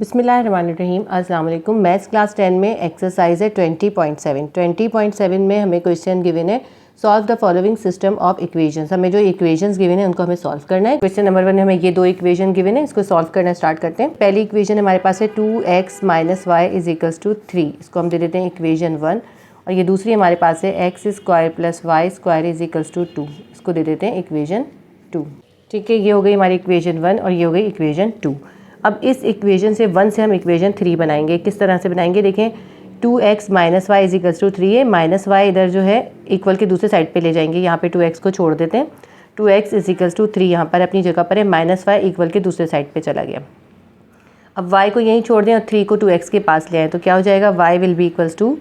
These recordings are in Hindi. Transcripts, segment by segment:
बिस्मिल्लाहिर्रहमानिर्रहीम। अस्सलाम वालेकुम। मैथ्स क्लास 10 में एक्सरसाइज है 20.7 में हमें क्वेश्चन गिवन है solve the following system of equations. हमें जो इक्वेशंस गिवन है उनको हमें सॉल्व करना है। क्वेश्चन नंबर 1 में हमें ये दो इक्वेशन गिवन है, इसको सॉल्व करना स्टार्ट करते हैं। पहली इक्वेशन हमारे पास है 2x - y = 3, इसको हम दे देते हैं इक्वेशन 1। और ये दूसरी हमारे पास है x² + y² = 2, इसको दे देते हैं इक्वेशन 2। ठीक है, ये हो गई हमारी इक्वेशन 1 और ये हो गई इक्वेशन 2। अब इस इक्वेशन से 1 से हम इक्वेशन 3 बनाएंगे। किस तरह से बनाएंगे देखें, 2x - y = 3 है, माइनस वाई इधर जो है इक्वल के दूसरे साइड पे ले जाएंगे, यहाँ पे 2x को छोड़ देते हैं। 2x = 3 यहाँ पर अपनी जगह पर है, माइनस वाई इक्वल के दूसरे साइड पे चला गया। अब y को यहीं छोड़ दें और 3 को 2x के पास ले आए तो क्या हो जाएगा, y will be equals to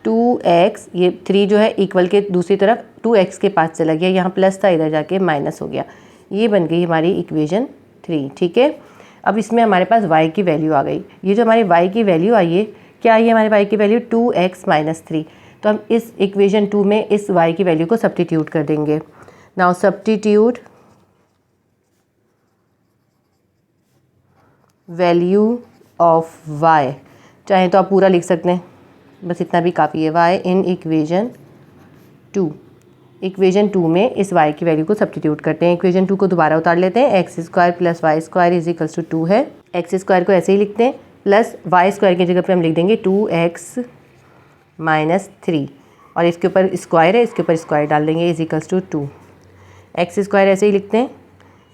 2x, ये 3 जो है इक्वल के दूसरी तरफ 2x के पास चला गया, यहाँ प्लस था इधर जाके माइनस हो गया। ये बन गई हमारी इक्वेशन 3। ठीक है, अब इसमें हमारे पास y की वैल्यू आ गई। ये जो हमारी y की वैल्यू आई है, क्या आई है हमारे y की वैल्यू 2x - 3। तो हम इस इक्वेशन 2 में इस y की वैल्यू को सब्स्टिट्यूट कर देंगे। Now substitute value of y, चाहे तो आप पूरा लिख सकते हैं, बस इतना भी काफ़ी है। y इन इक्वेशन 2, इक्वेशन 2 में इस y की वैल्यू को सब्स्टिट्यूट करते हैं। इक्वेशन 2 को दोबारा उतार लेते हैं। x² + y² = 2 है, x² को ऐसे ही लिखते हैं, प्लस y² की जगह पे हम लिख देंगे 2x - 3 और इसके ऊपर स्क्वायर है, इसके ऊपर स्क्वायर डाल देंगे = 2। x² ऐसे ही लिखते हैं,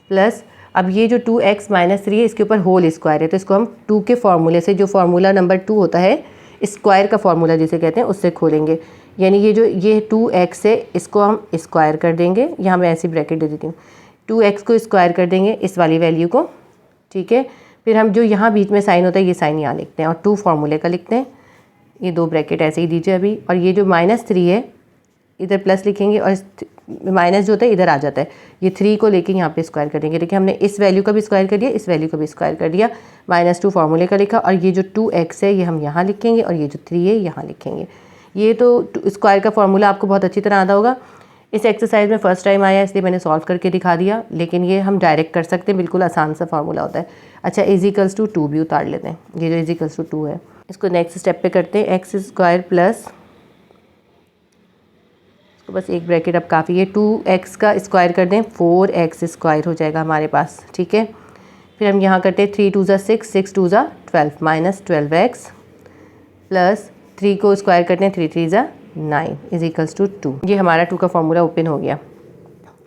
प्लस अब ये जो 2x - 3 है इसके ऊपर होल स्क्वायर है, तो इसको हम 2 के फार्मूले से, जो फार्मूला नंबर 2 होता है स्क्वायर का फार्मूला जिसे कहते हैं, उससे खोलेंगे। यानी ये 2x है, इसको हम स्क्वायर कर देंगे, यहाँ मैं ऐसी ब्रैकेट दे देती हूँ, 2x को स्क्वायर कर देंगे इस वाली वैल्यू को। ठीक है, फिर हम जो यहाँ बीच में साइन होता है ये साइन यहाँ लिखते हैं और 2 फार्मूले का लिखते हैं, ये 2 ब्रैकेट ऐसे ही दीजिए अभी। और ये जो -3 है इधर प्लस लिखेंगे और माइनस जो होता है इधर आ जाता है, ये 3 को लेके यहाँ पे स्क्वायर कर देंगे। देखिए हमने इस वैल्यू का भी स्क्वायर कर दिया, इस वैल्यू का भी स्क्वायर कर दिया, -2 फार्मूले का लिखा, और ये जो 2x है ये हम यहाँ लिखेंगे और ये जो 3 है यहाँ लिखेंगे। ये तो स्क्वायर का फार्मूला आपको बहुत अच्छी तरह आता होगा। इस एक्सरसाइज में फर्स्ट टाइम आया इसलिए मैंने सॉल्व करके दिखा दिया, लेकिन ये हम डायरेक्ट कर सकते हैं, बिल्कुल आसान सा फार्मूला होता है। अच्छा, = 2 भी उतार लेते हैं, ये जो = 2 है इसको नेक्स्ट स्टेप पे करते हैं। x² प्लस, तो बस एक ब्रैकेट अब काफ़ी है, 2x का स्क्वायर कर दें, 4x² हो जाएगा हमारे पास। ठीक है, फिर हम यहाँ करते हैं 3 × 2 = 6, 6 × 2 = 12, -12x प्लस 3 को स्क्वायर करते हैं, 3 × 3 = 9 = 2। ये हमारा 2 का फॉर्मूला ओपन हो गया।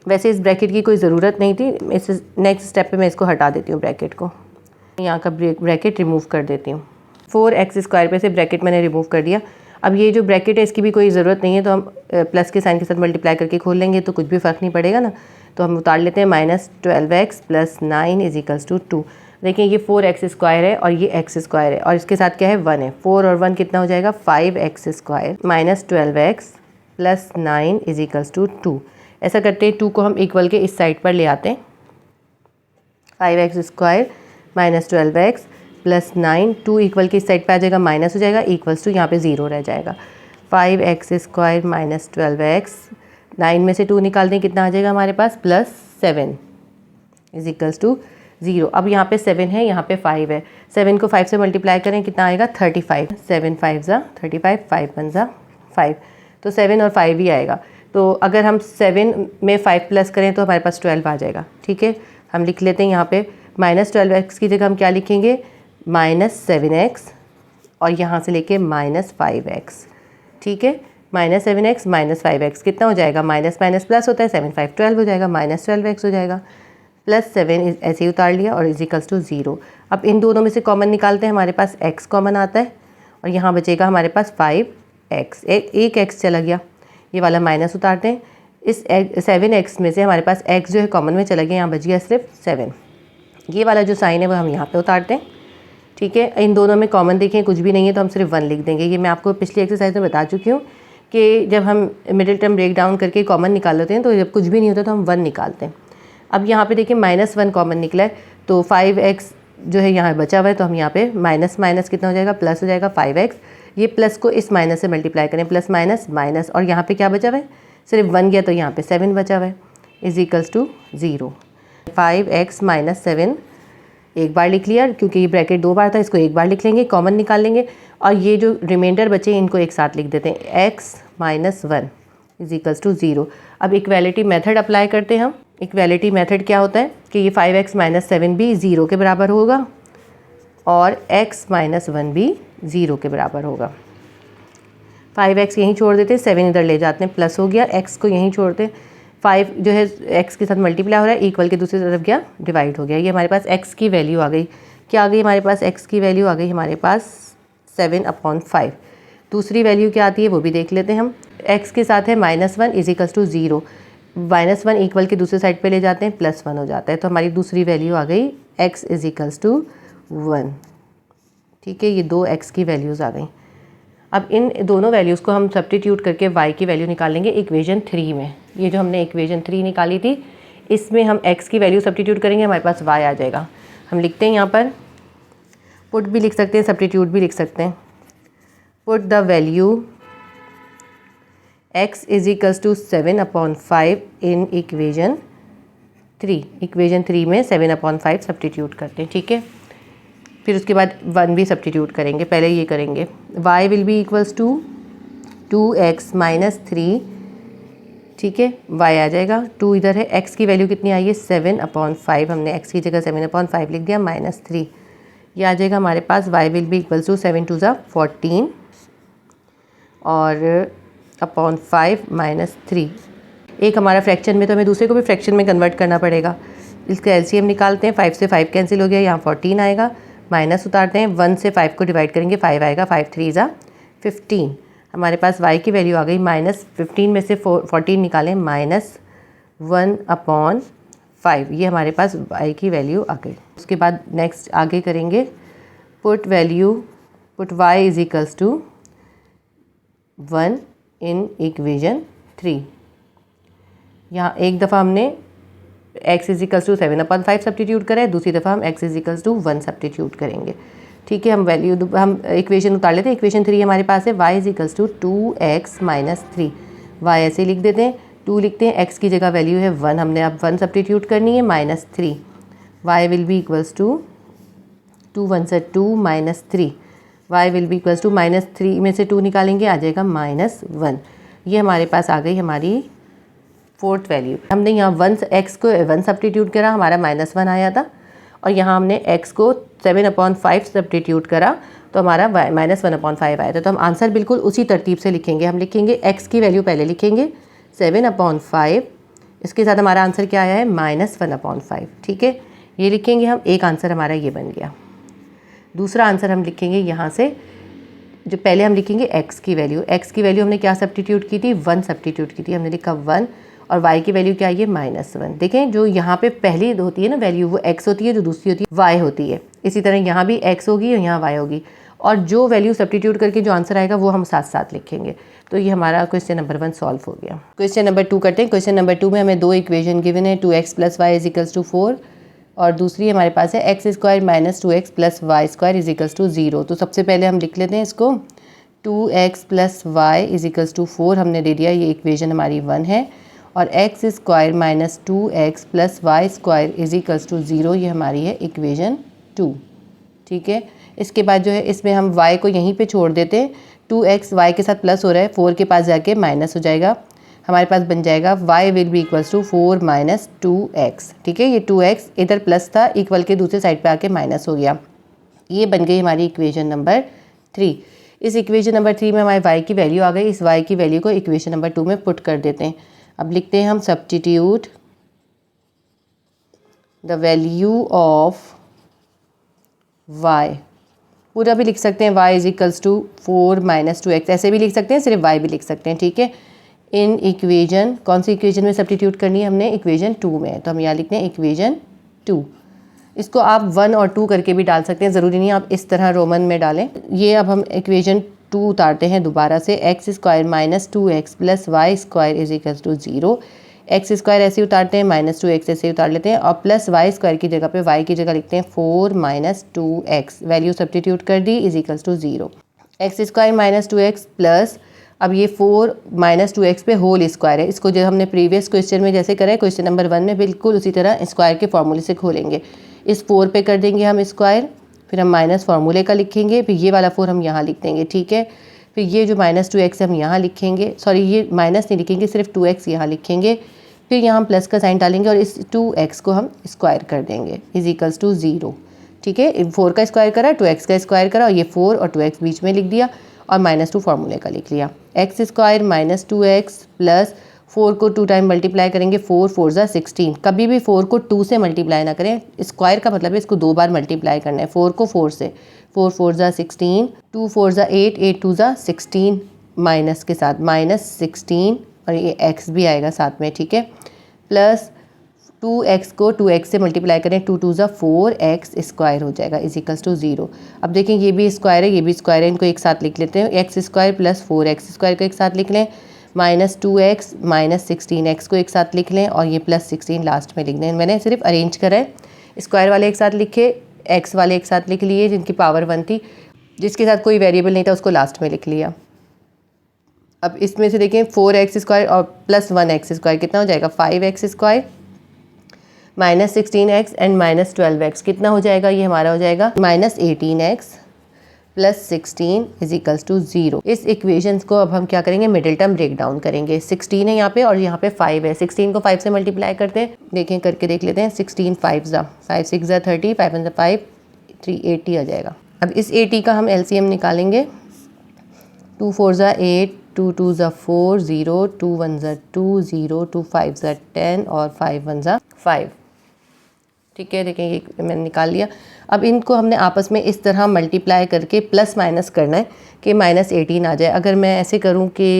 वैसे इस ब्रैकेट की कोई ज़रूरत नहीं थी, इस नेक्स्ट स्टेप पे मैं इसको हटा देती हूँ ब्रैकेट को, यहाँ का ब्रैकेट रिमूव कर देती हूँ। 4x² पे से ब्रैकेट मैंने रिमूव कर दिया। अब ये जो ब्रैकेट है इसकी भी कोई ज़रूरत नहीं है, तो हम प्लस के साइन के साथ मल्टीप्लाई करके खोल लेंगे तो कुछ भी फ़र्क नहीं पड़ेगा ना। तो हम उतार लेते हैं, -12x + 9 = 2। देखिए ये 4x² है और ये x² है और इसके साथ क्या है 1 है, 4 और 1 कितना हो जाएगा, 5x² -12x + 9 = 2। ऐसा करते हैं, 2 को हम इक्वल के इस साइड पर ले आते हैं, 5x² -12x + 9, 2 इक्वल के इस साइड पे आ जाएगा, माइनस हो जाएगा, इक्वल्स टू यहाँ पे 0 रह जाएगा। 5x² -12x, 9 में से 2 निकाल दें, कितना आ जाएगा हमारे पास, +7 = 0। अब यहाँ पे 7 है, यहाँ पे 5 है, 7 को 5 से मल्टीप्लाई करें, कितना आएगा 35, 7 × 5 = 35, 5 × 1 = 5, तो 7 और 5 ही आएगा। तो अगर हम 7 में 5 प्लस करें तो हमारे पास 12 आ जाएगा। ठीक है, हम लिख लेते हैं यहाँ पे -12x की जगह हम क्या लिखेंगे, -7x और यहाँ से लेके -5x। ठीक है, -7x -5x कितना हो जाएगा, माइनस माइनस प्लस होता है, 7 5 12 हो जाएगा, -12x हो जाएगा, +7 ऐसे ही उतार लिया और = 0। अब इन दोनों में से कॉमन निकालते हैं, हमारे पास x कॉमन आता है और यहाँ बचेगा हमारे पास 5x, एक x चला गया, ये वाला माइनस उतारते हैं। इस 7x में से हमारे पास x जो है कॉमन में चला गया, यहाँ बच गया सिर्फ 7। ये वाला जो साइन है वो हम यहाँ पे उतारते हैं। ठीक है, इन दोनों में कॉमन देखें कुछ भी नहीं है तो हम सिर्फ 1 लिख देंगे। ये मैं आपको पिछली एक्सरसाइज में बता चुकी हूँ कि जब हम मिडिल टर्म ब्रेक डाउन करके कॉमन निकाल लेते हैं तो जब कुछ भी नहीं होता तो हम 1 निकालते हैं। अब यहाँ पे देखिए -1 कॉमन निकला है, तो 5x जो है यहाँ बचा हुआ है, तो हम यहाँ पे माइनस माइनस कितना हो जाएगा, प्लस हो जाएगा 5x। ये प्लस को इस माइनस से मल्टीप्लाई करें, प्लस माइनस माइनस, और यहाँ पे क्या बचा हुआ है, सिर्फ 1 गया तो यहाँ पे 7 बचा हुआ है, = 0। 5x - 7 एक बार लिख लिया, क्योंकि ये ब्रैकेट 2 बार था, इसको एक बार लिख लेंगे, कॉमन निकाल लेंगे और ये जो रिमाइंडर बचे इनको एक साथ लिख देते हैं। x - 1 is equals to 0। अब इक्वालिटी मेथड अप्लाई करते हैं हम। इक्वालिटी मेथड क्या होता है कि ये 5x - 7 भी 0 के बराबर होगा और x - 1 भी 0 के बराबर होगा। 5x यहीं छोड़ देते हैं, 7 इधर ले जाते हैं, प्लस हो गया, x को यहीं छोड़ते हैं, 5 जो है x के साथ मल्टीप्लाई हो रहा है, इक्वल के दूसरी तरफ क्या डिवाइड हो गया। ये हमारे पास x की वैल्यू आ गई। क्या आ गई हमारे पास? x की वैल्यू आ गई हमारे पास 7/5। दूसरी वैल्यू क्या आती है वो भी देख लेते हैं हम। x के साथ है -1 इज इक्वल्स टू 0, -1 इक्वल के दूसरे साइड पे ले जाते हैं, +1 हो जाता है, तो हमारी दूसरी वैल्यू आ गई x इज इक्वल्स टू 1। ठीक है, ये 2 x की वैल्यूज़ आ गई। अब इन दोनों वैल्यूज़ को हम सब्स्टिट्यूट करके y की वैल्यू निकालेंगे इक्वेशन 3 में। ये जो हमने इक्वेशन 3 निकाली थी इसमें हम x की वैल्यू सब्स्टिट्यूट करेंगे, हमारे पास y आ जाएगा। हम लिखते हैं यहाँ पर, पुट भी लिख सकते हैं, सब्स्टिट्यूट भी लिख सकते हैं। Put the value x is equals to 7/5 in equation 3। Equation 3 में 7/5 सब्स्टिट्यूट करते हैं। ठीक है, फिर उसके बाद 1 भी सब्स्टिट्यूट करेंगे, पहले ये करेंगे। y will be equals to 2x - 3। ठीक है, y आ जाएगा, 2 इधर है, x की वैल्यू कितनी आई है 7/5, हमने x की जगह 7/5 लिख दिया, -3 ये आ जाएगा हमारे पास। y will be equals to 7 × 2 = 14 और /5 - 3। एक हमारा फ्रैक्शन में, तो हमें दूसरे को भी फ्रैक्शन में कन्वर्ट करना पड़ेगा। इसका एलसीएम निकालते हैं, 5 से 5 कैंसिल हो गया, यहाँ 14 आएगा, माइनस उतारते हैं, 1 से 5 को डिवाइड करेंगे, 5 आएगा, 5 3 = 15। हमारे पास y की वैल्यू आ गई -15 में से 14 निकालें, -1/5, ये हमारे पास y की वैल्यू आ गई। उसके बाद नेक्स्ट आगे करेंगे, put y is equals to 1 in equation 3। यहाँ एक दफ़ा हमने x is equals to 7/5 substitute करा है, दूसरी दफ़ा हम x is equals to 1 substitute करेंगे। ठीक है, हम इक्वेशन उतार लेते हैं। इक्वेशन 3 हमारे पास है, y is equals to 2x - 3। y ऐसे लिख देते हैं, 2 लिखते हैं, x की जगह वैल्यू है 1, हमने अब 1 सब्स्टिट्यूट करनी है, -3। y will be equals to 2 × 1 = 2 -3। y will be equals to -3 में से 2 निकालेंगे, आ जाएगा -1। ये हमारे पास आ गई हमारी 4th वैल्यू। हमने यहाँ x को 1 सब्स्टिट्यूट करा, हमारा -1 आया था, और यहाँ हमने x को 7/5 सब्स्टिट्यूट करा तो हमारा -1/5 आया था। तो हम आंसर बिल्कुल उसी तरतीब से लिखेंगे। हम लिखेंगे x की वैल्यू पहले लिखेंगे 7/5, इसके साथ हमारा आंसर क्या आया है -1/5। ठीक है, ये लिखेंगे हम, एक आंसर हमारा ये बन गया। दूसरा आंसर हम लिखेंगे यहाँ से, जो पहले हम लिखेंगे x की वैल्यू हमने क्या सब्स्टिट्यूट की थी, 1 सब्स्टिट्यूट की थी, हमने लिखा 1, और y की वैल्यू क्या आई है -1। देखें, जो यहाँ पे पहली होती है ना वैल्यू, वो x होती है, जो दूसरी होती है y होती है। इसी तरह यहाँ भी x होगी और यहाँ y होगी, और जो वैल्यू सब्स्टिट्यूट करके जो आंसर आएगा वो हम साथ साथ लिखेंगे। तो ये हमारा क्वेश्चन नंबर 1 सॉल्व हो गया। क्वेश्चन नंबर 2 करते हैं। क्वेश्चन नंबर 2 में हमें 2 इक्वेशन गिवन है, 2x + y = 4, और दूसरी हमारे पास है x² - 2x + y² = 0। तो सबसे पहले हम लिख लेते हैं इसको, 2x + y = 4 हमने दे दिया, ये इक्वेशन हमारी 1 है, और x² - 2x + y² = 0, ये हमारी है इक्वेशन 2। ठीक है, इसके बाद जो है इसमें हम y को यहीं पे छोड़ देते हैं, 2x y के साथ प्लस हो रहा है, 4 के पास जाके माइनस हो जाएगा, हमारे पास बन जाएगा y will be equals to 4 - 2x। ठीक है, ये 2x इधर प्लस था, इक्वल के दूसरे साइड पे आके माइनस हो गया, ये बन गई हमारी इक्वेशन नंबर 3। इस इक्वेशन नंबर 3 में हमारी y की वैल्यू आ गई, इस y की वैल्यू को इक्वेशन नंबर 2 में पुट कर देते हैं। अब लिखते हैं हम, substitute the value of y, पूरा भी लिख सकते हैं, y is equals to 4 - 2x, ऐसे भी लिख सकते हैं, सिर्फ y भी लिख सकते हैं। ठीक है, इन इक्वेशन, कौन सी इक्वेशन में सब्स्टिट्यूट करनी है हमने, इक्वेशन 2 में, तो हम यहाँ लिखते हैं इक्वेशन 2। इसको आप 1 और 2 करके भी डाल सकते हैं, ज़रूरी नहीं आप इस तरह रोमन में डालें। ये अब हम इक्वेशन 2 उतारते हैं दोबारा से, x² - 2x + y² = 0। x² ऐसे उतारते हैं, -2x ऐसे उतार लेते हैं, और प्लस y² की जगह पे y की जगह लिखते हैं 4 - 2x, वैल्यू सब्स्टिट्यूट कर दी, = 0। x² - 2x प्लस, अब ये 4 - 2x पे होल स्क्वायर है, इसको जो हमने प्रीवियस क्वेश्चन में जैसे करा है, क्वेश्चन नंबर 1 में बिल्कुल उसी तरह स्क्वायर के फॉर्मूले से खोलेंगे। इस 4 पे कर देंगे हम स्क्वायर, फिर हम माइनस फार्मूले का लिखेंगे, फिर ये वाला 4 हम यहाँ लिख देंगे, ठीक है। फिर ये जो -2x हम यहाँ लिखेंगे, सॉरी ये माइनस नहीं लिखेंगे, सिर्फ 2x यहाँ लिखेंगे। फिर यहाँ हम प्लस का साइन डालेंगे और इस 2x को हम स्क्वायर कर देंगे इज टू 0, ठीक है। 4 का स्क्वायर करा, 2x का स्क्वायर करा और ये 4 और 2x बीच में लिख दिया और -2 फार्मूले का लिख लिया। x square minus 2x plus 4 को 2 टाइम मल्टीप्लाई करेंगे, 4 4 ज़ा 16। कभी भी 4 को 2 से मल्टीप्लाई ना करें, स्क्वायर का मतलब है इसको 2 बार मल्टीप्लाई करना है। 4 को 4 से, 4 4 ज़ा 16, 2 4 ज़ा 8, 8 2 ज़ा 16 माइनस के साथ -16 और ये x भी आएगा साथ में, ठीक है। प्लस 2x को 2x से मल्टीप्लाई करें, 2 2 ज़ा 4x स्क्वायर हो जाएगा इज टू 0। अब देखें ये भी स्क्वायर है, ये भी स्क्वायर है, इनको एक साथ लिख लेते हैं। x square plus 4x square को एक साथ लिख लें, -2x माइनस 16x को एक साथ लिख लें और ये प्लस 16 लास्ट में लिख दें। मैंने सिर्फ अरेंज करा है, स्क्वायर वाले एक साथ लिखे, x वाले एक साथ लिख लिए जिनकी पावर 1 थी, जिसके साथ कोई वेरिएबल नहीं था उसको लास्ट में लिख लिया। अब इसमें से देखें 4x स्क्वायर और प्लस 1x स्क्वायर कितना हो जाएगा, 5x square minus 16x and minus 12x कितना हो जाएगा, ये हमारा हो जाएगा -18x प्लस 16 इज टू 0। इस इक्वेशंस को अब हम क्या करेंगे, मिडिल टर्म ब्रेक डाउन करेंगे। 16 है यहाँ पे और यहाँ पे 5 है, 16 को 5 से मल्टीप्लाई करते हैं, देखें करके देख लेते हैं। 16 5 ज़ा 5 6 ज़ा 30, 5 1 ज़ा 5, 3 80 आ जाएगा। अब इस 80 का हम एलसीएम निकालेंगे, 2 4 ज़ा 8, 2 2 ज़ा 4 0, 2 1 ज़ा 2 0, 2 5 ज़ा 10 और 5 1 ज़ा 5, ठीक है। देखें ये मैंने निकाल लिया। अब इनको हमने आपस में इस तरह मल्टीप्लाई करके प्लस माइनस करना है कि -18 आ जाए। अगर मैं ऐसे करूं कि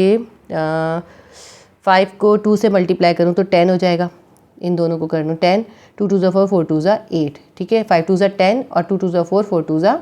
5 को 2 से मल्टीप्लाई करूं तो 10 हो जाएगा, इन दोनों को कर लूँ 10, 2 2 ज़ा 4, 4 2 ज़ा 8, ठीक है। 5 2 ज़ा 10 और 2 2 ज़ा 4, 4 2 ज़ा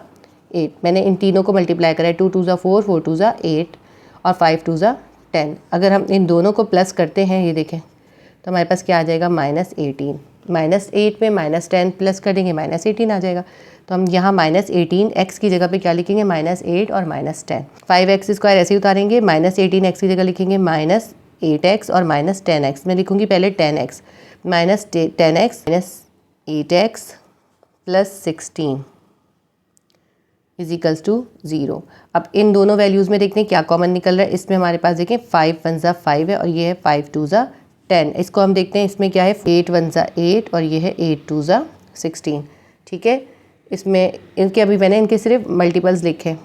8। मैंने इन तीनों को मल्टीप्लाई करा है, 2 2 ज़ा 4, 4 2 ज़ा 8 और 5 2 ज़ा 10। अगर हम इन दोनों को प्लस करते हैं, ये देखें, तो हमारे पास क्या आ जाएगा, -18। -8 में -10 प्लस कर देंगे, -18 आ जाएगा। तो हम यहाँ -18 x की जगह पे क्या लिखेंगे, -8 और -10। 5x स्क्वायर ऐसे ही उतारेंगे, -18x की जगह लिखेंगे -8x और -10x। मैं लिखूँगी पहले 10x, -10x -8x plus 16 is to 0। अब इन दोनों वैल्यूज़ में देखते हैं क्या कॉमन निकल रहा है। इसमें हमारे पास देखें 5 1 ज़ा 5 है और ये है 5 2 ज़ा 10। इसको हम देखते हैं, इसमें क्या है, 8 1 ज़ा 8 और ये है 8 2 ज़ा 16, ठीक है। इसमें इनके अभी मैंने इनके सिर्फ मल्टीपल्स लिखे।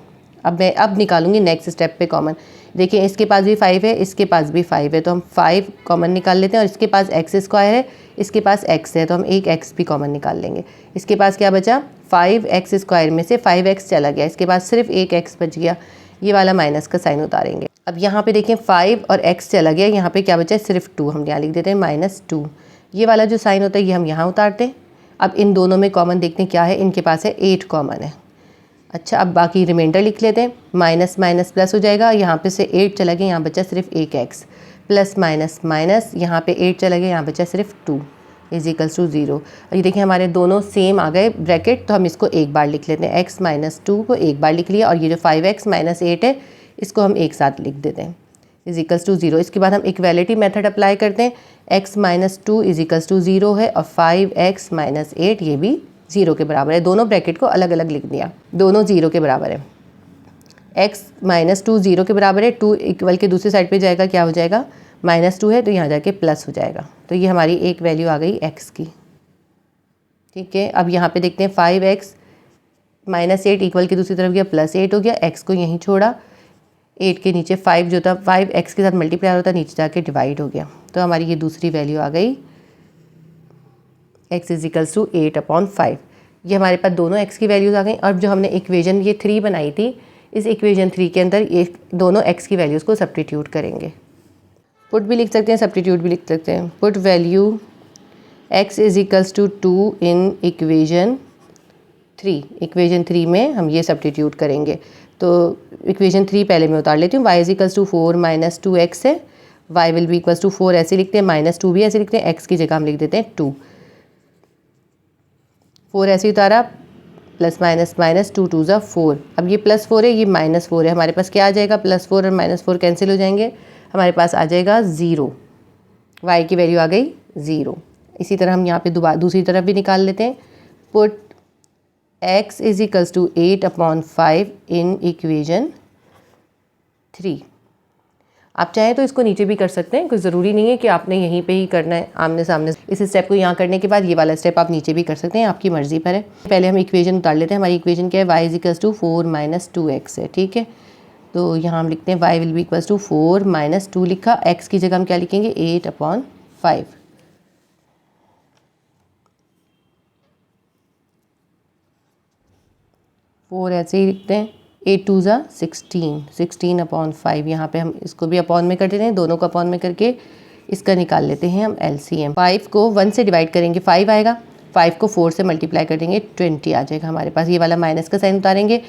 अब मैं निकालूंगी नेक्स्ट स्टेप पे कॉमन। देखिए इसके पास भी 5 है, इसके पास भी 5 है, तो हम 5 कॉमन निकाल लेते हैं और इसके पास x स्क्वायर है, इसके पास x है, तो हम एक x भी कॉमन निकाल लेंगे। इसके पास क्या बचा, 5x स्क्वायर में से 5x चला गया, इसके पास सिर्फ एक x बच गया, ये वाला माइनस का साइन उतारेंगे। अब यहाँ पे देखें 5 और x चला गया, यहाँ पे क्या बचा है, सिर्फ 2, हम यहाँ लिख देते हैं -2। ये वाला जो साइन होता है ये हम यहाँ उतारते हैं। अब इन दोनों में कॉमन देखते हैं क्या है, इनके पास है 8 कॉमन है। अच्छा, अब बाकी रिमाइंडर लिख लेते हैं, माइनस माइनस प्लस हो जाएगा, यहाँ पे से 8 चला गया, यहाँ बचा सिर्फ एक x, प्लस माइनस माइनस, यहाँ पे 8 चला गया, यहाँ बचा सिर्फ 2 इज टू 0। और ये देखिए हमारे दोनों सेम आ गए ब्रैकेट, तो हम इसको एक बार लिख लेते हैं, x - 2 को एक बार लिख लिया और ये जो 5x - 8 है इसको हम एक साथ लिख देते हैं इज टू 0। इसके बाद हम इक्वालिटी मेथड अप्लाई करते हैं, x - 2 इज टू 0 है और 5x - 8 ये भी 0 के बराबर है। दोनों ब्रैकेट को अलग अलग लिख दिया, दोनों 0 के बराबर है। x - 2 0 के बराबर है, 2 इक्वल के दूसरी साइड पे जाएगा, क्या हो जाएगा, -2 है तो यहाँ जाके प्लस हो जाएगा। तो ये हमारी एक वैल्यू आ गई x की, ठीक है। अब यहाँ पे देखते हैं 5x - 8 इक्वल की दूसरी तरफ गया, +8 हो गया, x को यहीं छोड़ा, 8 के नीचे 5 जो था 5x के साथ मल्टीप्लाई होता नीचे जाके डिवाइड हो गया, तो हमारी ये दूसरी वैल्यू आ गई x = 8/5। ये हमारे पास दोनों x की वैल्यूज़ आ गई। और जो हमने इक्वेशन ये 3 बनाई थी, इस इक्वेशन 3 के अंदर ये दोनों x की वैल्यूज़ को सब्स्टिट्यूट करेंगे। पुट भी लिख सकते हैं, सब्स्टिट्यूट भी लिख सकते हैं। पुट वैल्यू x = 2 इन इक्वेशन 3, इक्वेशन 3 में हम ये सब्स्टिट्यूट करेंगे। तो इक्वेशन 3 पहले मैं उतार लेती हूँ, y = 4 - 2x है, y विल बी = 4 ऐसे लिखते हैं, -2 भी ऐसे लिखते हैं, x की जगह हम लिख देते हैं 2। 4 ऐसे उतारा, प्लस माइनस माइनस, 2 2 ज़ा 4। अब ये +4 है, ये -4 है, हमारे पास क्या आ जाएगा, +4 और -4 कैंसिल हो जाएंगे, हमारे पास आ जाएगा 0, y की वैल्यू आ गई 0। इसी तरह हम यहाँ पे दूसरी तरफ भी निकाल लेते हैं, put x is equals to 8/5 in equation 3। आप चाहें तो इसको नीचे भी कर सकते हैं, कोई ज़रूरी नहीं है कि आपने यहीं पे ही करना है आमने सामने। इस स्टेप को यहाँ करने के बाद ये वाला स्टेप आप नीचे भी कर सकते हैं, आपकी मर्ज़ी पर है। पहले हम इक्वेशन उतार लेते हैं। हमारी इक्वेशन क्या है, y is equals to 4 - 2x है, ठीक है। तो यहाँ हम लिखते हैं y will be equals to 4 - 2 लिखा, x की जगह हम क्या लिखेंगे 8/5। 4 ऐसे ही लिखते हैं, 8 2 ज़ा 16, 16/5। यहाँ पे हम इसको भी अपॉन में कर देते हैं, दोनों को अपॉन में करके इसका निकाल लेते हैं हम LCM। 5 को 1 से डिवाइड करेंगे 5 आएगा, 5 को 4 से मल्टीप्लाई कर देंगे 20 आ जाएगा हमारे पास। ये वाला माइनस का साइन उतारेंगे,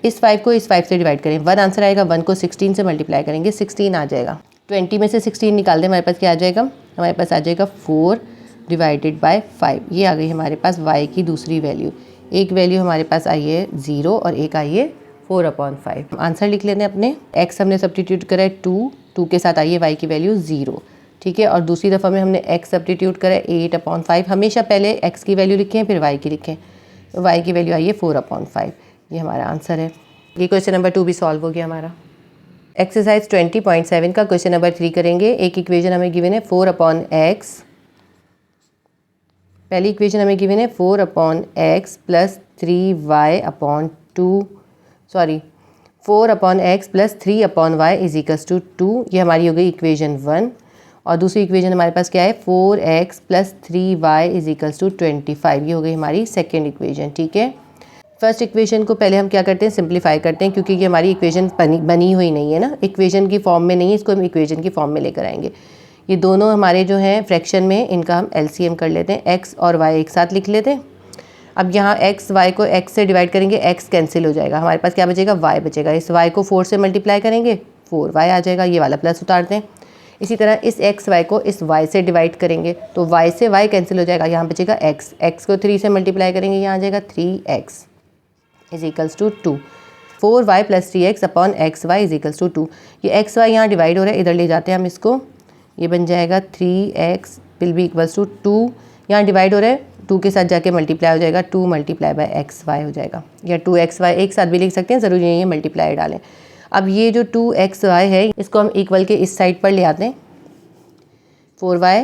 इस 5 को इस 5 से डिवाइड करें 1 आंसर आएगा, 1 को 16 से मल्टीप्लाई करेंगे 16 आ जाएगा। 20 में से 16 निकाल दें, हमारे पास क्या आ जाएगा, हमारे पास आ जाएगा 4 डिवाइडेड बाय 5। ये आ गई हमारे पास y की दूसरी वैल्यू। एक वैल्यू हमारे पास आई है 0 और एक आई है 4/5। आंसर लिख लेते हैं अपने। x हमने सब्स्टिट्यूट करा है 2 के साथ आई है y की वैल्यू 0, ठीक है। और दूसरी दफ़ा में हमने x सब्स्टिट्यूट करा है 8/5। हमेशा पहले x की वैल्यू लिखें फिर y की लिखें, y की वैल्यू आई है 4/5। ये हमारा आंसर है। ये क्वेश्चन नंबर 2 भी सॉल्व हो गया हमारा। एक्सरसाइज 20.7 का क्वेश्चन नंबर 3 करेंगे। एक इक्वेशन हमें गिवन है 4/x। पहली इक्वेशन हमें गिवन है 4/x plus 4/x plus 3/y is equals to 2। ये हमारी हो गई इक्वेशन 1। और दूसरी इक्वेशन हमारे पास क्या है 4x plus 3y is equals to 25। ये हो गई हमारी सेकेंड इक्वेशन, ठीक है। फर्स्ट इक्वेशन को पहले हम क्या करते हैं, सिंप्लीफाई करते हैं, क्योंकि ये हमारी इक्वेशन बनी हुई नहीं है ना, इक्वेशन की फॉर्म में नहीं है, इसको हम इक्वेशन की फॉर्म में लेकर आएंगे। ये दोनों हमारे जो हैं फ्रैक्शन में, इनका हम LCM कर लेते हैं। x और y एक साथ लिख लेते हैं। अब यहाँ x y को x से डिवाइड करेंगे, x कैंसिल हो जाएगा, हमारे पास क्या बचेगा y बचेगा। इस y को 4 से मल्टीप्लाई करेंगे 4y आ जाएगा, ये वाला प्लस उतारते हैं। इसी तरह इस x y को इस y से डिवाइड करेंगे तो y से y कैंसिल हो जाएगा, यहाँ बचेगा x को 3 से मल्टीप्लाई करेंगे, यहाँ आ जाएगा 3x is equals to 2। 4y plus 3x upon xy is equals to 2। ये xy यहाँ डिवाइड हो रहा है, इधर ले जाते हैं हम इसको, ये बन जाएगा 3x will be equals to 2। यहाँ डिवाइड हो रहा है, 2 के साथ जाके मल्टीप्लाई हो जाएगा, 2 मल्टीप्लाई बाय xy हो जाएगा, या 2xy एक साथ भी लिख सकते हैं, ज़रूरी नहीं है मल्टीप्लाई डालें। अब ये जो 2xy है इसको हम इक्वल के इस साइड पर ले आते हैं, 4y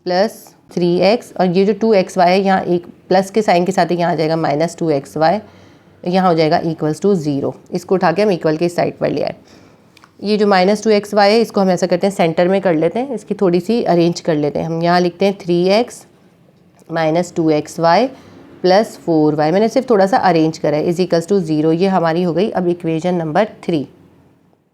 प्लस 3x, और ये जो 2xy है यहाँ एक प्लस के साइन के साथ ही यहाँ आ जाएगा माइनस 2xy, यहाँ हो जाएगा इक्वल्स टू 0। इसको उठा के हम इक्वल के इस साइड पर ले आए। ये जो माइनस 2xy है इसको हम ऐसा करते हैं सेंटर में कर लेते हैं, इसकी थोड़ी सी अरेंज कर लेते हैं। हम यहाँ लिखते हैं 3x minus 2xy plus 4y, मैंने सिर्फ थोड़ा सा अरेंज करा है, इज इक्वल्स टू 0। ये हमारी हो गई अब इक्वेशन नंबर 3।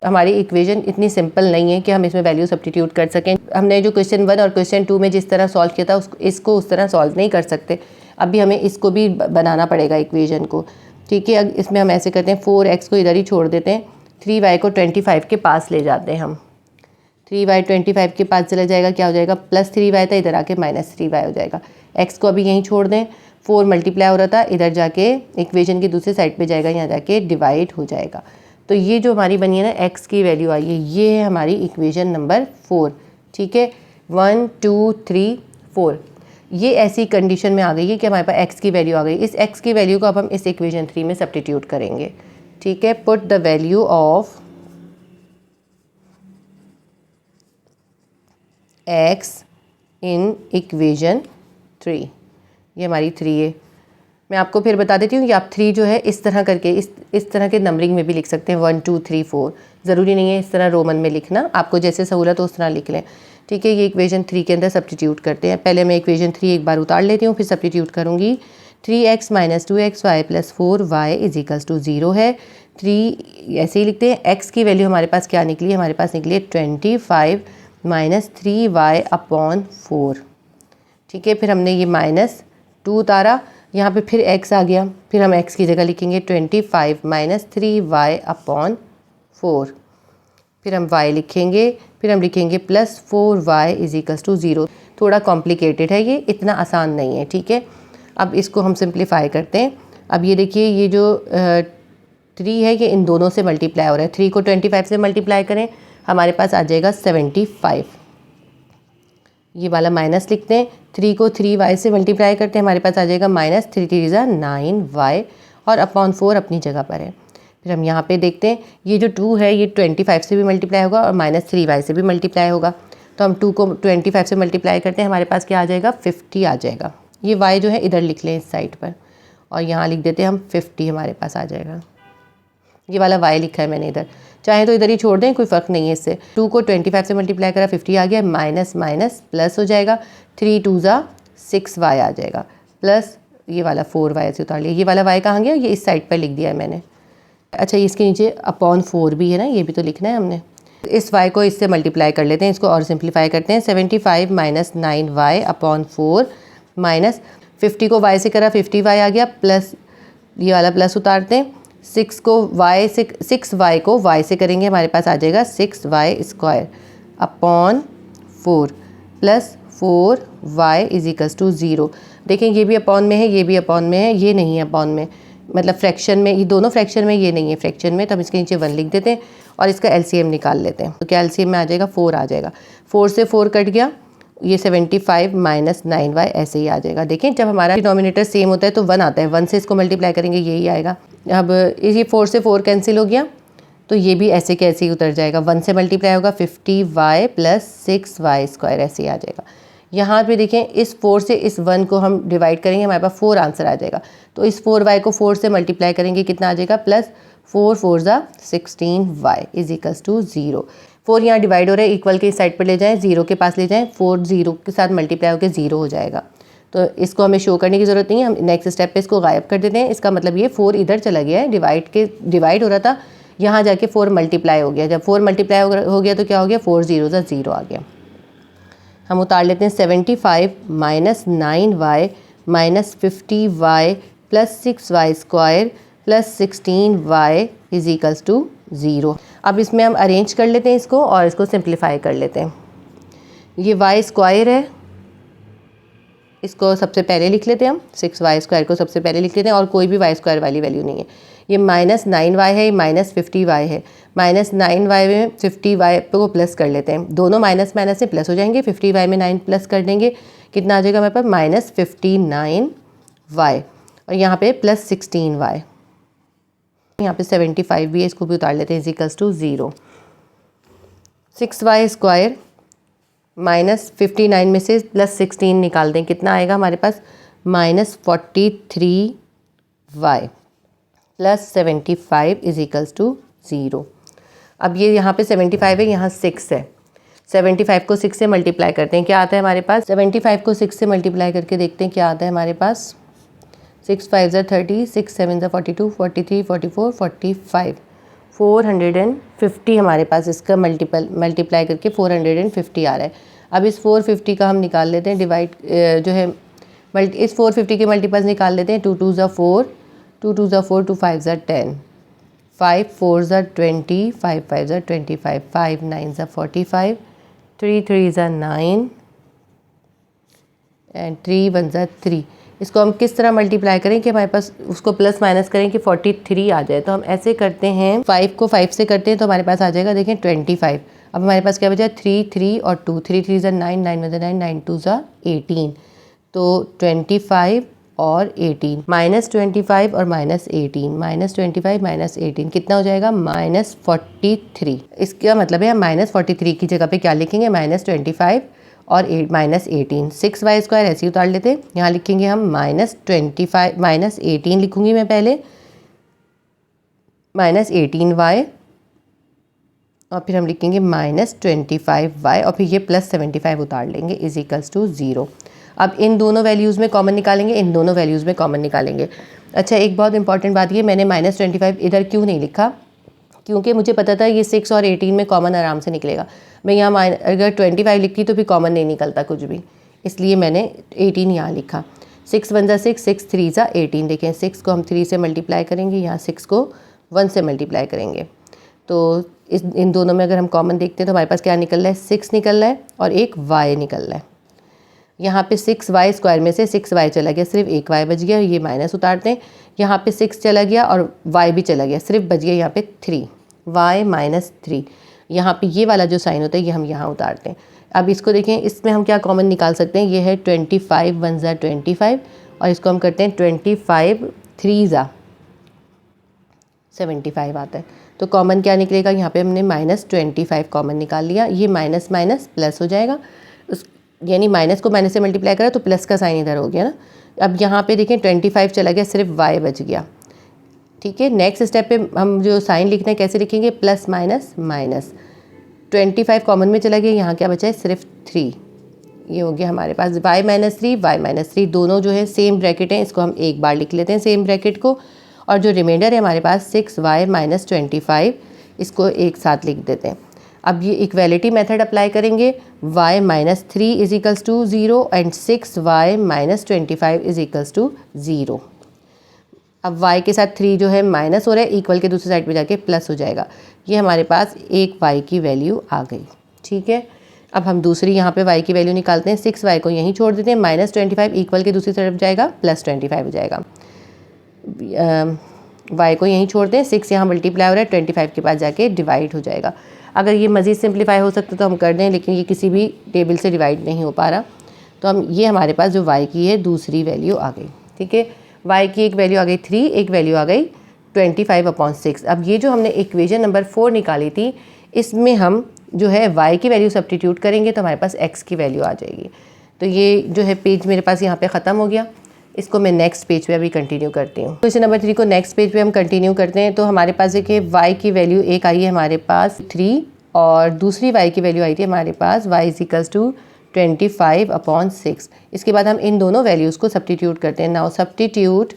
हमारी इक्वेशन इतनी सिंपल नहीं है कि हम इसमें वैल्यू सब्स्टिट्यूट कर सकें। हमने जो क्वेश्चन 1 और क्वेश्चन 2 में जिस तरह सॉल्व किया था इसको उस तरह सॉल्व नहीं कर सकते। अभी हमें इसको भी बनाना पड़ेगा इक्वेशन को, ठीक है। अब इसमें हम ऐसे करते हैं, 4x को इधर ही छोड़ देते हैं, 3y को 25 के पास ले जाते हैं हम। 3y 25 के पास चला जाएगा, क्या हो जाएगा प्लस 3y था, इधर आके माइनस 3y हो जाएगा। x को अभी यहीं छोड़ दें, 4 मल्टीप्लाई हो रहा था, इधर जाके इक्वेशन की दूसरी साइड पे जाएगा, यहाँ जाके डिवाइड हो जाएगा। तो ये जो हमारी बनी है ना x की वैल्यू आई है, ये है हमारी इक्वेशन नंबर 4, ठीक है। 1 2 3 4 ये ऐसी कंडीशन में आ गई है कि हमारे पास x की वैल्यू आ गई। इस x की वैल्यू को अब हम इस इक्वेशन 3 में सब्स्टिट्यूट करेंगे, ठीक है। Put the value of x in equation 3। ये हमारी 3 है। मैं आपको फिर बता देती हूँ कि आप 3 जो है इस तरह करके इस तरह के नंबरिंग में भी लिख सकते हैं, 1 2 3 4। ज़रूरी नहीं है इस तरह रोमन में लिखना, आपको जैसे सहूलत हो उस तरह लिख लें, ठीक है। ये इक्वेशन 3 के अंदर सब्स्टिट्यूट करते हैं। पहले मैं इक्वेशन 3 एक बार उतार लेती हूँ, फिर सब्स्टिट्यूट करूँगी। 3x minus 2xy plus 4y is equals to 0 है। 3 ऐसे ही लिखते हैं। x की वैल्यू हमारे पास क्या निकली, हमारे पास निकली है 25 माइनस 3y अपॉन 4, ठीक है। फिर हमने ये माइनस 2 उतारा, यहाँ पे फिर x आ गया, फिर हम x की जगह लिखेंगे 25 माइनस 3y अपॉन 4, फिर हम y लिखेंगे, फिर हम लिखेंगे plus 4y is equals to 0। थोड़ा कॉम्प्लिकेटेड है, ये इतना आसान नहीं है, ठीक है। अब इसको हम सिंप्लीफाई करते हैं। अब ये देखिए, ये जो 3 है ये इन दोनों से मल्टीप्लाई हो रहा है। 3 को 25 से मल्टीप्लाई करें, हमारे पास आ जाएगा 75। ये वाला माइनस लिखते हैं, 3 को 3y से मल्टीप्लाई करते हैं, हमारे पास आ जाएगा माइनस 3 3 9y और अपॉन 4 अपनी जगह पर है। फिर हम यहाँ पे देखते हैं ये जो 2 है ये 25 से भी मल्टीप्लाई होगा और माइनस 3y से भी मल्टीप्लाई होगा। तो हम 2 को 25 से मल्टीप्लाई करते हैं, हमारे पास क्या आ जाएगा 50 आ जाएगा। ये y जो है इधर लिख लें इस साइड पर और यहाँ लिख देते हैं हम 50 हमारे पास आ जाएगा। ये वाला y लिखा है मैंने इधर, चाहे तो इधर ही छोड़ दें, कोई फ़र्क नहीं है इससे। 2 को 25 से मल्टीप्लाई करा 50 आ गया, माइनस माइनस प्लस हो जाएगा, 3 2 6y आ जाएगा, प्लस ये वाला 4y से उतार लिया। ये वाला y कहाँ गया, ये इस साइड पर लिख दिया है मैंने। अच्छा इसके नीचे अपॉन 4 भी है ना, ये भी तो लिखना है हमने। इस y को इससे मल्टीप्लाई कर लेते हैं, इसको और सिंप्लीफाई करते हैं। 75 माइनस 9y अपॉन 4 माइनस 50 को y से करा 50y आ गया, प्लस ये वाला प्लस उतारते हैं। 6 को y से 6y को y से करेंगे, हमारे पास आ जाएगा 6y square upon 4 plus 4y is equals to 0। देखें ये भी अपॉन में है, ये भी अपॉन में है, ये नहीं है अपॉन में, मतलब फ्रैक्शन में, ये दोनों फ्रैक्शन में, ये नहीं है फ्रैक्शन में। तो हम इसके नीचे 1 लिख देते हैं और इसका एलसीएम निकाल लेते हैं। तो क्या एलसीएम में आ जाएगा 4 आ जाएगा, 4 से 4 कट गया, ये 75 माइनस 9y ऐसे ही आ जाएगा। देखें जब हमारा डिनोमिनेटर सेम होता है तो 1 आता है, 1 से इसको मल्टीप्लाई करेंगे यही आएगा। अब ये 4 से 4 कैंसिल हो गया तो ये भी ऐसे के ऐसे ही उतर जाएगा, 1 से मल्टीप्लाई होगा 50y प्लस 6y स्क्वायर ऐसे ही आ जाएगा। यहाँ पे देखें इस 4 से इस 1 को हम डिवाइड करेंगे, हमारे पास 4 आंसर आ जाएगा। तो इस 4y को 4 से मल्टीप्लाई करेंगे, कितना आ जाएगा plus 4 4 16y is equals to 0। 4 यहाँ डिवाइड हो रहा है, इक्वल के इस साइड पर ले जाएं, 0 के पास ले जाएं, 4 0 के साथ मल्टीप्लाई होकर 0 हो जाएगा। तो इसको हमें शो करने की ज़रूरत नहीं है, हम नेक्स्ट स्टेप पे इसको गायब कर देते हैं। इसका मतलब ये 4 इधर चला गया है, डिवाइड हो रहा था, यहाँ जाके 4 मल्टीप्लाई हो गया। जब 4 मल्टीप्लाई हो गया तो क्या हो गया, 4 0 0 आ गया। हम उतार लेते हैं 75 minus 9y minus 50y plus 6y square plus 16y is equals to 0। अब इसमें हम अरेंज कर लेते हैं इसको और इसको सिंप्लीफाई कर लेते हैं। ये y स्क्वायर है, इसको सबसे पहले लिख लेते हैं हम, 6y स्क्वायर को सबसे पहले लिख लेते हैं और कोई भी y स्क्वायर वाली वैल्यू नहीं है। ये माइनस 9y है, ये माइनस 50y है, माइनस 9y में 50y को प्लस कर लेते हैं, दोनों माइनस माइनस से प्लस हो जाएंगे। 50y में 9 प्लस कर देंगे, कितना आ जाएगा हमारे पास माइनस 59y और यहाँ पे प्लस 16y। यहाँ पे 75 भी है, इसको भी उतार लेते हैं, is equals to 0। 6y square minus 59 में से प्लस 16 निकाल दें, कितना आएगा हमारे पास minus 43y plus 75 is equals to 0। अब ये यहाँ पे 75 है, यहाँ 6 है, 75 को 6 से मल्टीप्लाई करते हैं, क्या आता है हमारे पास, 75 को 6 से मल्टीप्लाई करके देखते हैं क्या आता है हमारे पास। 6 5 30, 6 7 42, 43 44 45, 450 हमारे पास इसका मल्टीप्लाई करके 450 आ रहा है। अब इस 450 का हम निकाल लेते हैं, डिवाइड जो है इस 450 के मल्टीपल्स निकाल लेते हैं। 2 2 4, 2 2 4, 2 5 10, 5 4 20, 5 5 25, 5 9 45, 3 3 9 एंड 3 1 3। इसको हम किस तरह मल्टीप्लाई करें कि हमारे पास उसको प्लस माइनस करें कि 43 आ जाए। तो हम ऐसे करते हैं, 5 को 5 से करते हैं तो हमारे पास आ जाएगा, देखें 25। अब हमारे पास क्या बचा, 3 3 और 2, 3 3 9 9 1 9, 9 2 18, तो 25 और 18, माइनस 25 और माइनस 18, माइनस 25 माइनस 18 कितना हो जाएगा माइनस 43। इसका मतलब है हम माइनस 43 की जगह पे क्या लिखेंगे, माइनस 25 और माइनस 18। 6y स्क्वायर ऐसे ही उतार लेते हैं, यहाँ लिखेंगे हम माइनस 25 माइनस 18 लिखूंगी मैं पहले, माइनस 18y और फिर हम लिखेंगे माइनस 25y और फिर ये प्लस 75 उतार लेंगे इज इक्वल्स टू 0। अब इन दोनों वैल्यूज़ में कॉमन निकालेंगे, इन दोनों वैल्यूज़ में कॉमन निकालेंगे। अच्छा एक बहुत इंपॉर्टेंट बात ये, मैंने माइनस 25 इधर क्यों नहीं लिखा, क्योंकि मुझे पता था ये 6 और 18 में कॉमन आराम से निकलेगा। मैं यहाँ अगर 25 लिखती तो फिर कॉमन नहीं निकलता कुछ भी, इसलिए मैंने 18 यहाँ लिखा। 6 1 6, 6 3 18। देखें 6 को हम 3 से मल्टीप्लाई करेंगे, यहाँ 6 को 1 से मल्टीप्लाई करेंगे, तो इन दोनों में अगर हम कॉमन देखते हैं तो हमारे पास क्या निकल रहा है, 6 निकल रहा है और एक y निकल रहा है। यहाँ पे 6y स्क्वायर में से 6y चला गया, सिर्फ एक y बच गया, ये माइनस उतारते हैं। यहाँ पे 6 चला गया और y भी चला गया, सिर्फ बच गया यहाँ पे 3, y माइनस 3। यहाँ पे ये वाला जो साइन होता है ये हम यहाँ उतारते हैं। अब इसको देखें, इसमें हम क्या कॉमन निकाल सकते हैं, ये है 25 1 ज़ा 25 और इसको हम करते हैं 25 3 ज़ा 75 आता है। तो कॉमन क्या निकलेगा, यहाँ पे हमने -25 कॉमन निकाल लिया, ये माइनस माइनस प्लस हो जाएगा, उस यानी माइनस को माइनस से मल्टीप्लाई करा तो प्लस का साइन इधर हो गया ना। अब यहाँ पे देखें 25 चला गया, सिर्फ y बच गया। ठीक है, नेक्स्ट स्टेप पे हम जो साइन लिखते हैं कैसे लिखेंगे, प्लस माइनस माइनस, 25 कॉमन में चला गया, यहाँ क्या बचा है, सिर्फ 3। ये हो गया हमारे पास y माइनस 3 दोनों जो है सेम ब्रैकेट हैं, इसको हम एक बार लिख लेते हैं सेम ब्रैकेट को, और जो रिमाइंडर है हमारे पास 6y माइनस 25, इसको एक साथ लिख देते हैं। अब ये इक्वेलिटी मेथड अप्लाई करेंगे, y minus 3 is equals to 0 and 6y minus 25 is equals to 0। अब y के साथ 3 जो है माइनस हो रहा है, इक्वल के दूसरी साइड पे जाके प्लस हो जाएगा। ये हमारे पास एक y की वैल्यू आ गई। ठीक है, अब हम दूसरी यहाँ पे y की वैल्यू निकालते हैं, 6y को यहीं छोड़ देते हैं, माइनस 25 इक्वल के दूसरी तरफ जाएगा, प्लस 25 हो जाएगा। y को यहीं छोड़ते हैं, 6 यहाँ मल्टीप्लाई हो रहा है, 25 के पास जाके डिवाइड हो जाएगा। अगर ये मज़ीद सिंप्लीफाई हो सकता तो हम कर दें, लेकिन ये किसी भी टेबल से डिवाइड नहीं हो पा रहा, तो हम ये हमारे पास जो y की है दूसरी वैल्यू आ गई। ठीक है, y की एक वैल्यू आ गई 3, एक वैल्यू आ गई 25/6। अब ये जो हमने इक्वेशन नंबर 4 निकाली थी, इसमें हम जो है y की वैल्यू सब्स्टिट्यूट करेंगे तो हमारे पास x की वैल्यू आ जाएगी। तो ये जो है पेज मेरे पास यहाँ पे ख़त्म हो गया, इसको मैं नेक्स्ट पेज पे अभी कंटिन्यू करती हूँ। क्वेश्चन नंबर 3 को नेक्स्ट पेज पे हम कंटिन्यू करते हैं। तो हमारे पास देखिए y की वैल्यू एक आई है हमारे पास 3, और दूसरी y की वैल्यू आई थी हमारे पास y इज इक्वल्स टू 25/6। इसके बाद हम इन दोनों वैल्यूज़ को सब्स्टिट्यूट करते हैं। Now substitute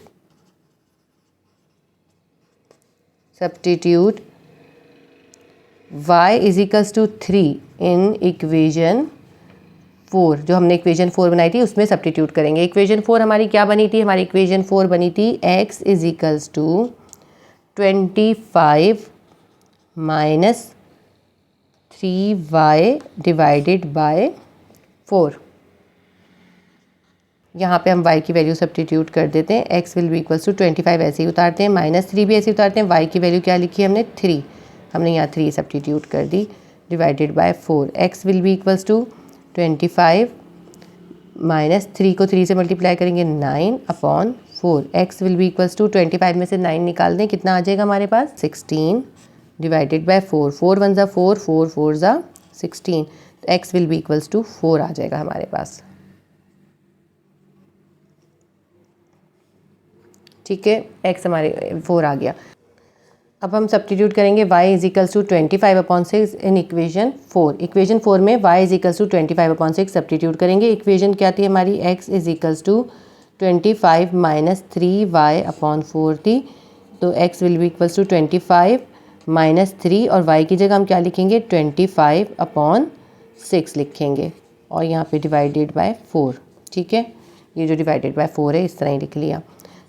y is equals to 3 in equation 4, जो हमने इक्वेशन 4 बनाई थी उसमें सब्स्टिट्यूट करेंगे। इक्वेशन 4 हमारी क्या बनी थी, हमारी इक्वेशन 4 बनी थी x is equals to 25 minus 3y divided by 4। यहाँ पे हम y की वैल्यू सब्स्टिट्यूट कर देते हैं, x will be equals to 25 ऐसे ही उतारते हैं, माइनस 3 भी ऐसे ही उतारते हैं, y की वैल्यू क्या लिखी है हमने 3, हमने यहाँ 3 सब्स्टिट्यूट कर दी, divided by 4। x will be equals to 25 minus 3 को 3 से मल्टीप्लाई करेंगे 9/4। x will be equals to 25 में से 9 निकाल दें, कितना आ जाएगा हमारे पास 16 डिवाइडेड बाय 4। 4 1 ज़ा 4, 4 4 ज़ा 16, तो x will be equals to 4 आ जाएगा हमारे पास। ठीक है, x हमारे 4 आ गया। अब हम सब्स्टिट्यूट करेंगे y is equals to 25/6 in equation 4। Equation 4 में y is equals to 25/6 substitute करेंगे। इक्वेशन क्या थी हमारी, x is equals to 25 minus 3y/4 थी, तो x will be equals to 25 minus 3, और y की जगह हम क्या लिखेंगे 25/6 लिखेंगे, और यहाँ पे डिवाइडेड बाय 4। ठीक है, ये जो डिवाइडेड बाय 4 है इस तरह ही लिख लिया।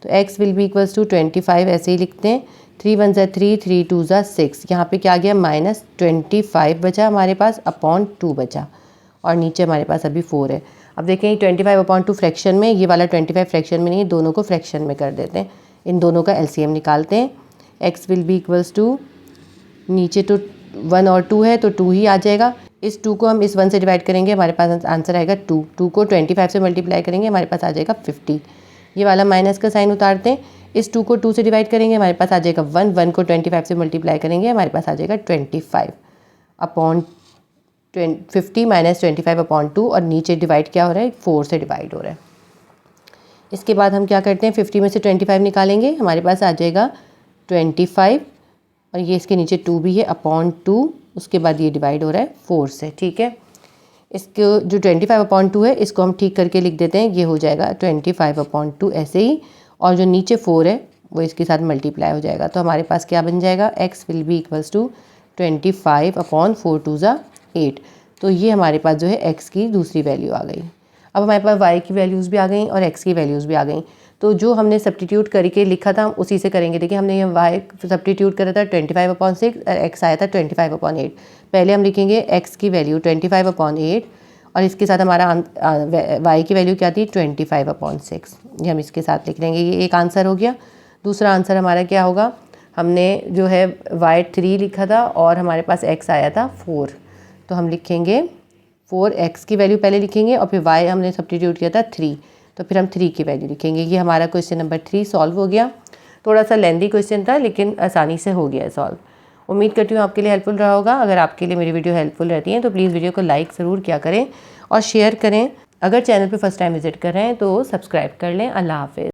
तो x will be equals to 25 ऐसे ही लिखते हैं, 3 1 ज़ा 3, 3 2 ज़ा 6, यहाँ पे क्या गया माइनस 25 बचा हमारे पास अपॉन 2 बचा, और नीचे हमारे पास अभी 4 है। अब देखें 25/2 फ्रैक्शन में, ये वाला 25 फ्रैक्शन में नहीं है, दोनों को फ्रैक्शन में कर देते हैं, इन दोनों का LCM निकालते हैं। x will be equals to, नीचे तो 1 और 2 है तो 2 ही आ जाएगा, इस 2 को हम इस 1 से डिवाइड करेंगे, हमारे पास आंसर आएगा 2। 2 को 25 से मल्टीप्लाई करेंगे, हमारे पास आ जाएगा 50। ये वाला माइनस का साइन उतारते हैं, इस 2 को 2 से डिवाइड करेंगे, हमारे पास आ जाएगा 1। 1 को 25 से मल्टीप्लाई करेंगे, हमारे पास आ जाएगा 25 अपॉन 50 माइनस 25/2, और नीचे डिवाइड क्या हो रहा है 4 से डिवाइड हो रहा है। इसके बाद हम क्या करते हैं 50 में से 25 निकालेंगे, हमारे पास आ जाएगा 25, और ये इसके नीचे 2 भी है अपॉन 2, उसके बाद ये डिवाइड हो रहा है 4 से। ठीक है, इसको जो 25/2 है इसको हम ठीक करके लिख देते हैं, ये हो जाएगा 25/2 ऐसे ही, और जो नीचे 4 है वो इसके साथ मल्टीप्लाई हो जाएगा, तो हमारे पास क्या बन जाएगा x will be equals to 25/4 2 ज़ा 8। तो ये हमारे पास जो है x की दूसरी वैल्यू आ गई। अब हमारे पास y की वैल्यूज़ भी आ गई और x की वैल्यूज़ भी आ गई, तो जो हमने सब्स्टिट्यूट करके लिखा था हम उसी से करेंगे। देखिए हमने ये y सब्स्टिट्यूट करा था 25/6 और x आया था 25/8। पहले हम लिखेंगे x की वैल्यू 25/8, और इसके साथ हमारा y की वैल्यू क्या थी 25/6, ये हम इसके साथ लिख लेंगे। ये एक आंसर हो गया। दूसरा आंसर हमारा क्या होगा, हमने जो है y 3 लिखा था और हमारे पास x आया था 4, तो हम लिखेंगे 4x की वैल्यू पहले लिखेंगे और फिर y हमने सब्स्टिट्यूट किया था 3, तो फिर हम 3 की वैल्यू लिखेंगे। ये हमारा क्वेश्चन नंबर 3 सॉल्व हो गया। थोड़ा सा लेंदी क्वेश्चन था लेकिन आसानी से हो गया सॉल्व। उम्मीद करती हूँ आपके लिए हेल्पफुल रहा होगा। अगर आपके लिए मेरी वीडियो हेल्पफुल रहती है तो प्लीज़ वीडियो को लाइक ज़रूर किया करें और शेयर करें। अगर चैनल पर फर्स्ट टाइम विजिट कर रहे हैं तो सब्सक्राइब कर लें। अल्लाह हाफिज़।